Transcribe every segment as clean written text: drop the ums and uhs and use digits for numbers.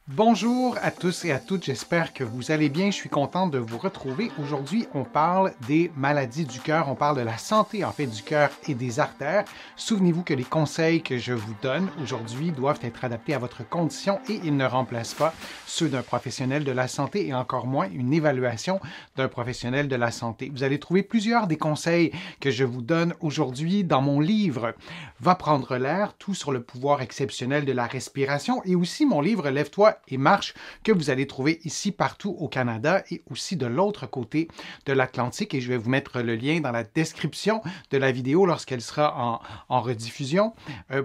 Bonjour à tous et à toutes, j'espère que vous allez bien. Je suis content de vous retrouver. Aujourd'hui, on parle des maladies du cœur, on parle de la santé en fait du cœur et des artères. Souvenez-vous que les conseils que je vous donne aujourd'hui doivent être adaptés à votre condition et ils ne remplacent pas ceux d'un professionnel de la santé et encore moins une évaluation d'un professionnel de la santé. Vous allez trouver plusieurs des conseils que je vous donne aujourd'hui dans mon livre Va prendre l'air, tout sur le pouvoir exceptionnel de la respiration et aussi mon livre Lève-toi et marche que vous allez trouver ici partout au Canada et aussi de l'autre côté de l'Atlantique. Et je vais vous mettre le lien dans la description de la vidéo lorsqu'elle sera en rediffusion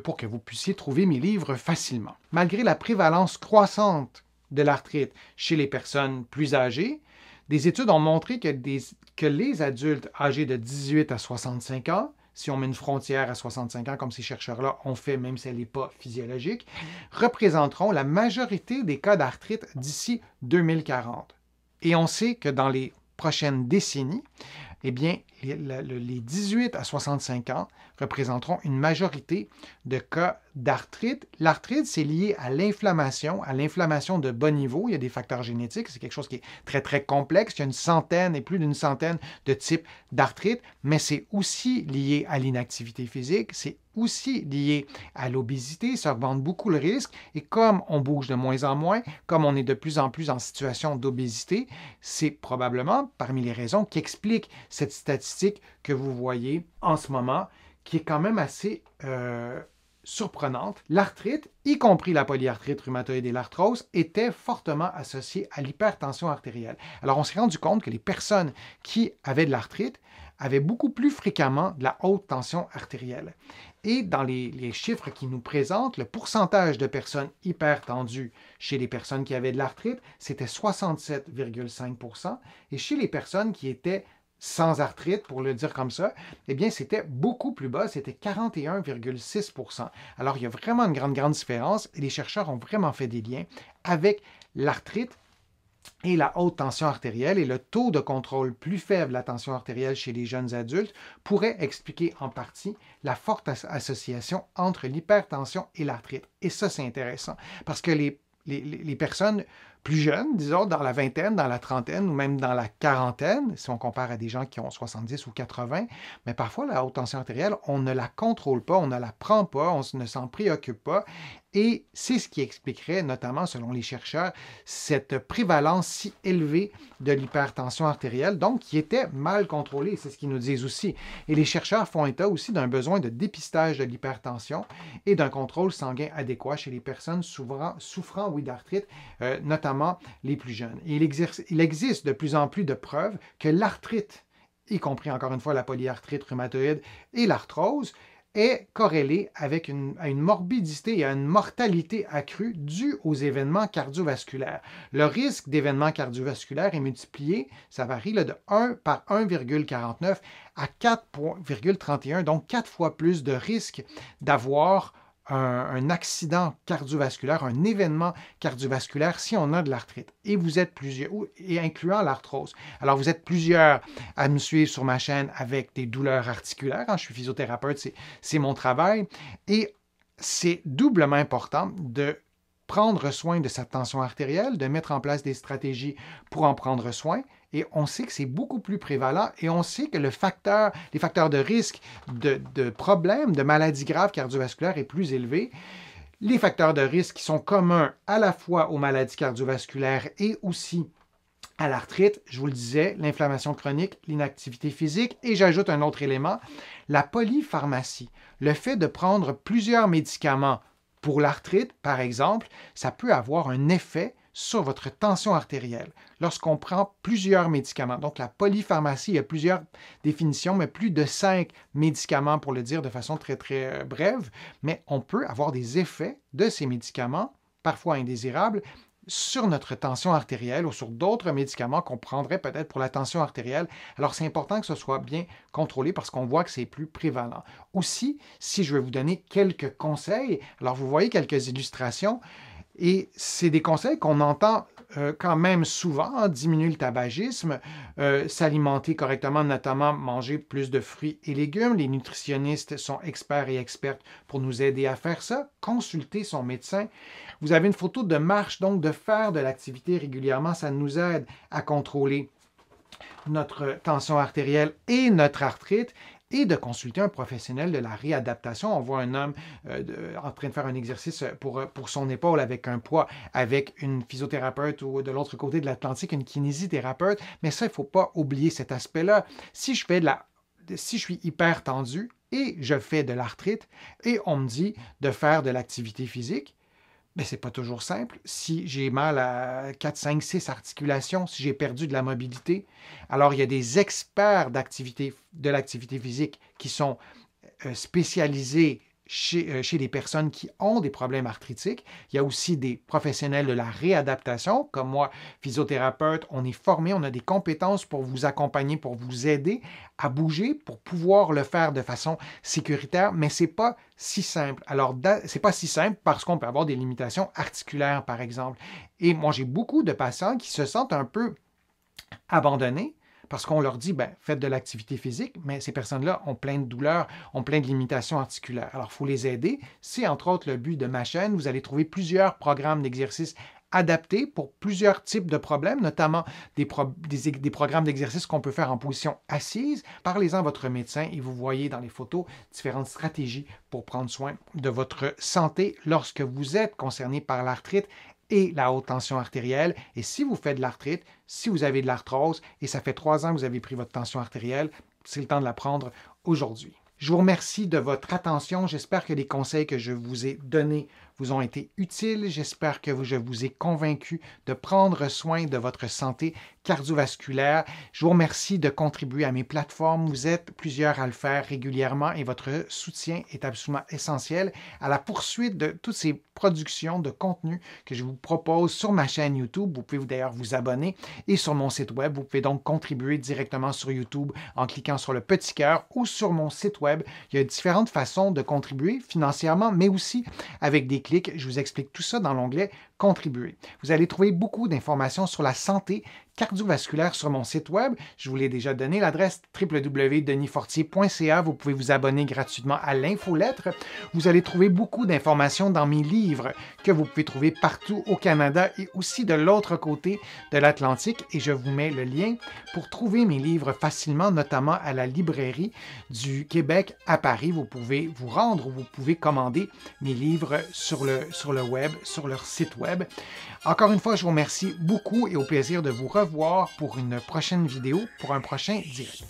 pour que vous puissiez trouver mes livres facilement. Malgré la prévalence croissante de l'arthrite chez les personnes plus âgées, des études ont montré que les adultes âgés de 18 à 65 ans, si on met une frontière à 65 ans, comme ces chercheurs-là ont fait, même si elle n'est pas physiologique, représenteront la majorité des cas d'arthrite d'ici 2040. Et on sait que dans les prochaines décennies, eh bien, les 18 à 65 ans représenteront une majorité de cas d'arthrite. L'arthrite, c'est lié à l'inflammation de bas niveau. Il y a des facteurs génétiques, c'est quelque chose qui est très, très complexe. Il y a une centaine et plus d'une centaine de types d'arthrite, mais c'est aussi lié à l'inactivité physique, c'est aussi lié à l'obésité, ça augmente beaucoup le risque. Et comme on bouge de moins en moins, comme on est de plus en plus en situation d'obésité, c'est probablement parmi les raisons qui expliquent cette statistique que vous voyez en ce moment, qui est quand même assez surprenante. L'arthrite, y compris la polyarthrite rhumatoïde et l'arthrose, était fortement associée à l'hypertension artérielle. Alors, on s'est rendu compte que les personnes qui avaient de l'arthrite avaient beaucoup plus fréquemment de la haute tension artérielle. Et dans les chiffres qui nous présentent, le pourcentage de personnes hypertendues chez les personnes qui avaient de l'arthrite, c'était 67,5 %. Et chez les personnes qui étaient sans arthrite, pour le dire comme ça, eh bien, c'était beaucoup plus bas, c'était 41,6 %. Alors, il y a vraiment une grande différence et les chercheurs ont vraiment fait des liens avec l'arthrite et la haute tension artérielle et le taux de contrôle plus faible de la tension artérielle chez les jeunes adultes pourrait expliquer en partie la forte association entre l'hypertension et l'arthrite. Et ça, c'est intéressant parce que les personnes plus jeunes, disons dans la vingtaine, dans la trentaine ou même dans la quarantaine, si on compare à des gens qui ont 70 ou 80, mais parfois la haute tension artérielle, on ne la contrôle pas, on ne la prend pas, on ne s'en préoccupe pas. Et c'est ce qui expliquerait, notamment selon les chercheurs, cette prévalence si élevée de l'hypertension artérielle, donc qui était mal contrôlée, c'est ce qu'ils nous disent aussi. Et les chercheurs font état aussi d'un besoin de dépistage de l'hypertension et d'un contrôle sanguin adéquat chez les personnes souffrant oui, d'arthrite, notamment les plus jeunes. Et il existe de plus en plus de preuves que l'arthrite, y compris encore une fois la polyarthrite rhumatoïde et l'arthrose, est corrélée avec une morbidité et à une mortalité accrue due aux événements cardiovasculaires. Le risque d'événements cardiovasculaires est multiplié, ça varie là, de 1 par 1,49 à 4,31, donc 4 fois plus de risque d'avoir un accident cardiovasculaire, un événement cardiovasculaire si on a de l'arthrite. Et vous êtes plusieurs, et incluant l'arthrose. Alors, vous êtes plusieurs à me suivre sur ma chaîne avec des douleurs articulaires. Je suis physiothérapeute, c'est mon travail. Et c'est doublement important de prendre soin de sa tension artérielle, de mettre en place des stratégies pour en prendre soin. Et on sait que c'est beaucoup plus prévalent et on sait que les facteurs de risque de problèmes, de maladies graves cardiovasculaires est plus élevé. Les facteurs de risque qui sont communs à la fois aux maladies cardiovasculaires et aussi à l'arthrite, je vous le disais, l'inflammation chronique, l'inactivité physique et j'ajoute un autre élément, la polypharmacie. Le fait de prendre plusieurs médicaments pour l'arthrite, par exemple, ça peut avoir un effet sur votre tension artérielle lorsqu'on prend plusieurs médicaments. Donc, la polypharmacie, il y a plusieurs définitions, mais plus de 5 médicaments pour le dire de façon très, très brève, mais on peut avoir des effets de ces médicaments, parfois indésirables, sur notre tension artérielle ou sur d'autres médicaments qu'on prendrait peut-être pour la tension artérielle. Alors, c'est important que ce soit bien contrôlé parce qu'on voit que c'est plus prévalent. Aussi, si je vais vous donner quelques conseils, alors vous voyez quelques illustrations, et c'est des conseils qu'on entend quand même souvent, diminuer le tabagisme, s'alimenter correctement, notamment manger plus de fruits et légumes. Les nutritionnistes sont experts et expertes pour nous aider à faire ça. Consulter son médecin. Vous avez une photo de marche, donc de faire de l'activité régulièrement, ça nous aide à contrôler notre tension artérielle et notre arthrite, et de consulter un professionnel de la réadaptation. On voit un homme en train de faire un exercice pour son épaule avec un poids, avec une physiothérapeute ou de l'autre côté de l'Atlantique, une kinésithérapeute. Mais ça, il ne faut pas oublier cet aspect-là. Si je suis hyper tendu et je fais de l'arthrite et on me dit de faire de l'activité physique, mais ce n'est pas toujours simple. Si j'ai mal à 4, 5, 6 articulations, si j'ai perdu de la mobilité, alors il y a des experts de l'activité physique qui sont spécialisés chez les personnes qui ont des problèmes arthritiques. Il y a aussi des professionnels de la réadaptation, comme moi, physiothérapeute. On est formé, on a des compétences pour vous accompagner, pour vous aider à bouger, pour pouvoir le faire de façon sécuritaire, mais ce n'est pas si simple. Alors, c'est pas si simple parce qu'on peut avoir des limitations articulaires, par exemple. Et moi, j'ai beaucoup de patients qui se sentent un peu abandonnés parce qu'on leur dit, faites de l'activité physique, mais ces personnes-là ont plein de douleurs, ont plein de limitations articulaires. Alors, il faut les aider. C'est entre autres le but de ma chaîne. Vous allez trouver plusieurs programmes d'exercices adaptés pour plusieurs types de problèmes, notamment des programmes d'exercices qu'on peut faire en position assise. Parlez-en à votre médecin et vous voyez dans les photos différentes stratégies pour prendre soin de votre santé lorsque vous êtes concerné par l'arthrite et la haute tension artérielle. Et si vous faites de l'arthrite, si vous avez de l'arthrose et ça fait 3 ans que vous avez pris votre tension artérielle, c'est le temps de la prendre aujourd'hui. Je vous remercie de votre attention. J'espère que les conseils que je vous ai donnés vous ont été utiles. J'espère que je vous ai convaincu de prendre soin de votre santé cardiovasculaire. Je vous remercie de contribuer à mes plateformes. Vous êtes plusieurs à le faire régulièrement et votre soutien est absolument essentiel à la poursuite de toutes ces productions de contenu que je vous propose sur ma chaîne YouTube. Vous pouvez d'ailleurs vous abonner et sur mon site web. Vous pouvez donc contribuer directement sur YouTube en cliquant sur le petit cœur ou sur mon site web. Il y a différentes façons de contribuer financièrement, mais aussi avec des clics. Je vous explique tout ça dans l'onglet « Contribuer ». Vous allez trouver beaucoup d'informations sur la santé cardiovasculaire sur mon site web. Je vous l'ai déjà donné, l'adresse www.denisfortier.ca. Vous pouvez vous abonner gratuitement à l'infolettre. Vous allez trouver beaucoup d'informations dans mes livres que vous pouvez trouver partout au Canada et aussi de l'autre côté de l'Atlantique. Et je vous mets le lien pour trouver mes livres facilement, notamment à la librairie du Québec à Paris. Vous pouvez vous rendre ou vous pouvez commander mes livres sur le web, sur leur site web. Encore une fois, je vous remercie beaucoup et au plaisir de vous revoir pour une prochaine vidéo, pour un prochain direct.